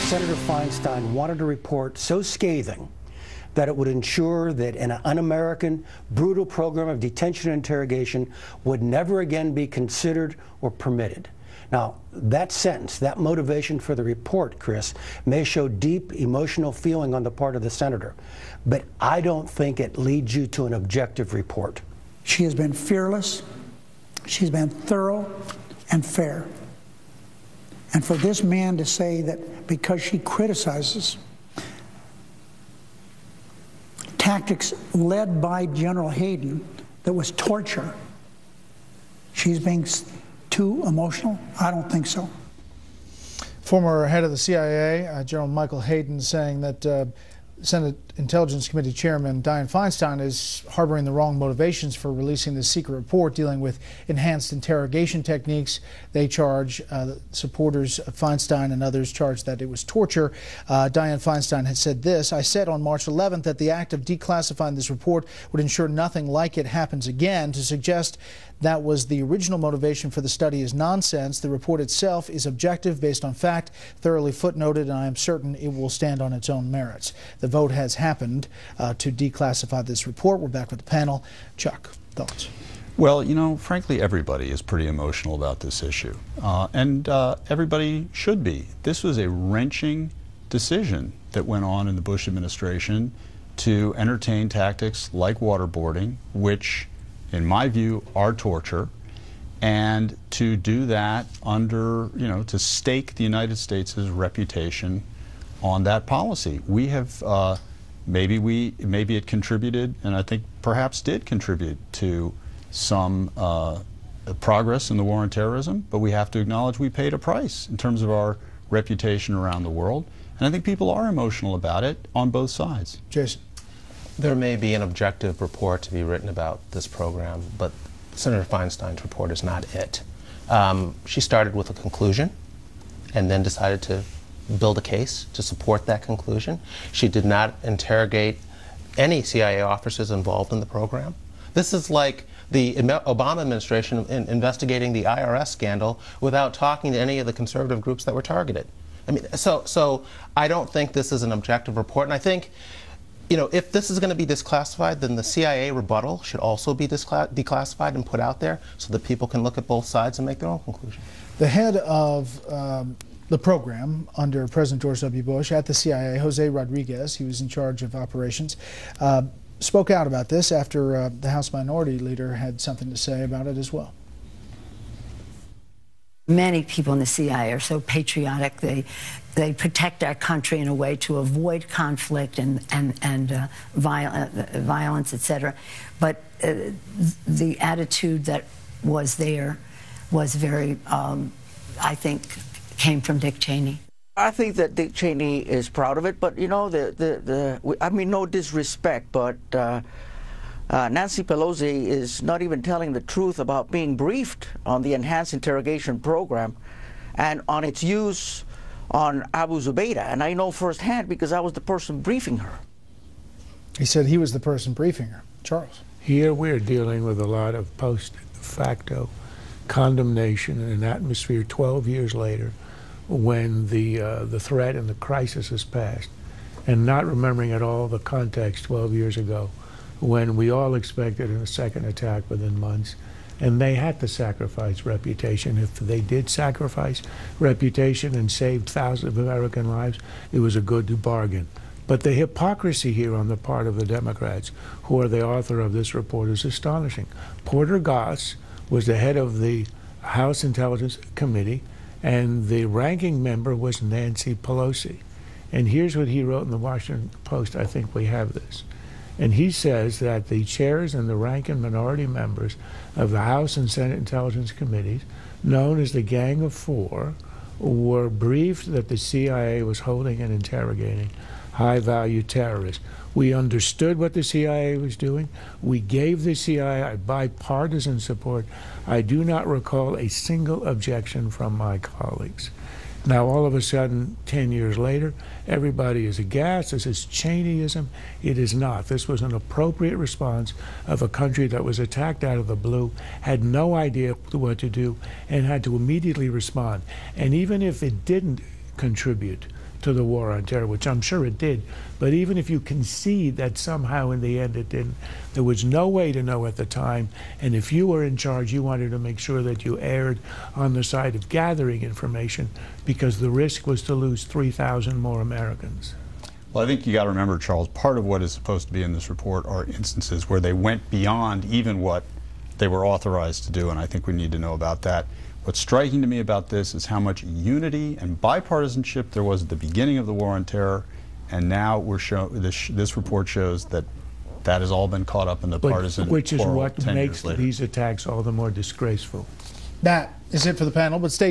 Senator Feinstein wanted a report so scathing that it would ensure that an un-American, brutal program of detention and interrogation would never again be considered or permitted. Now, that sentence, that motivation for the report, Chris, may show deep emotional feeling on the part of the senator, but I don't think it leads you to an objective report. She has been fearless, she's been thorough and fair. And for this man to say that because she criticizes tactics led by General Hayden that was torture, she's being too emotional? I don't think so. Former head of the CIA, General Michael Hayden, saying that Senate Intelligence Committee Chairman Dianne Feinstein is harboring the wrong motivations for releasing this secret report dealing with enhanced interrogation techniques. They charge supporters of Feinstein and others charge that it was torture. Dianne Feinstein had said this: "I said on March 11th that the act of declassifying this report would ensure nothing like it happens again. To suggest that was the original motivation for the study is nonsense. The report itself is objective, based on fact, thoroughly footnoted, and I am certain it will stand on its own merits." The vote has happened to declassify this report. We're back with the panel. Chuck, thoughts? Well, you know, frankly, everybody is pretty emotional about this issue, and everybody should be. This was a wrenching decision that went on in the Bush administration to entertain tactics like waterboarding, which, in my view, are torture, and to do that under, to stake the United States' reputation on that policy. We have, maybe it contributed, and I think perhaps did contribute to some progress in the war on terrorism, but we have to acknowledge we paid a price in terms of our reputation around the world, and I think people are emotional about it on both sides. Jason? There may be an objective report to be written about this program, but Senator Feinstein's report is not it. She started with a conclusion and then decided to build a case to support that conclusion. She did not interrogate any CIA officers involved in the program. This is like the Obama administration investigating the I.R.S. scandal without talking to any of the conservative groups that were targeted. I mean, so I don't think this is an objective report, and I think, if this is going to be disclassified, then the CIA rebuttal should also be declassified and put out there so that people can look at both sides and make their own conclusion. The head of the program under President George W. Bush at the CIA, Jose Rodriguez, he was in charge of operations, spoke out about this after the House Minority Leader had something to say about it as well. Many people in the CIA are so patriotic. They protect our country in a way to avoid conflict and violence, etc. But the attitude that was there was very, I think, came from Dick Cheney. I think that Dick Cheney is proud of it, but I mean, no disrespect, but Nancy Pelosi is not even telling the truth about being briefed on the enhanced interrogation program and on its use on Abu Zubaydah, and I know firsthand because I was the person briefing her. He said he was the person briefing her. Charles? Here we're dealing with a lot of post-facto condemnation in an atmosphere 12 years later when the threat and the crisis has passed, and not remembering at all the context 12 years ago when we all expected a second attack within months, and they had to sacrifice reputation. If they did sacrifice reputation and saved thousands of American lives, it was a good bargain. But the hypocrisy here on the part of the Democrats, who are the author of this report, is astonishing. Porter Goss was the head of the House Intelligence Committee, and the ranking member was Nancy Pelosi. And here's what he wrote in the Washington Post. I think we have this. And he says that the chairs and the rank and minority members of the House and Senate Intelligence Committees, known as the Gang of Four, were briefed that the CIA was holding and interrogating high-value terrorists. We understood what the CIA was doing. We gave the CIA bipartisan support. I do not recall a single objection from my colleagues. Now, all of a sudden, 10 years later, everybody is aghast. This is Cheneyism. It is not. This was an appropriate response of a country that was attacked out of the blue, had no idea what to do, and had to immediately respond. And even if it didn't contribute to the war on terror, which I'm sure it did. But even if you concede that somehow in the end it didn't, there was no way to know at the time. And if you were in charge, you wanted to make sure that you erred on the side of gathering information, because the risk was to lose 3,000 more Americans. Well, I think you got to remember, Charles, part of what is supposed to be in this report are instances where they went beyond even what they were authorized to do, and I think we need to know about that. What's striking to me about this is how much unity and bipartisanship there was at the beginning of the war on terror, and now this report shows that that has all been caught up in the partisan which is quarrel what 10 makes years later. these attacks all the more disgraceful. That is it for the panel, but stay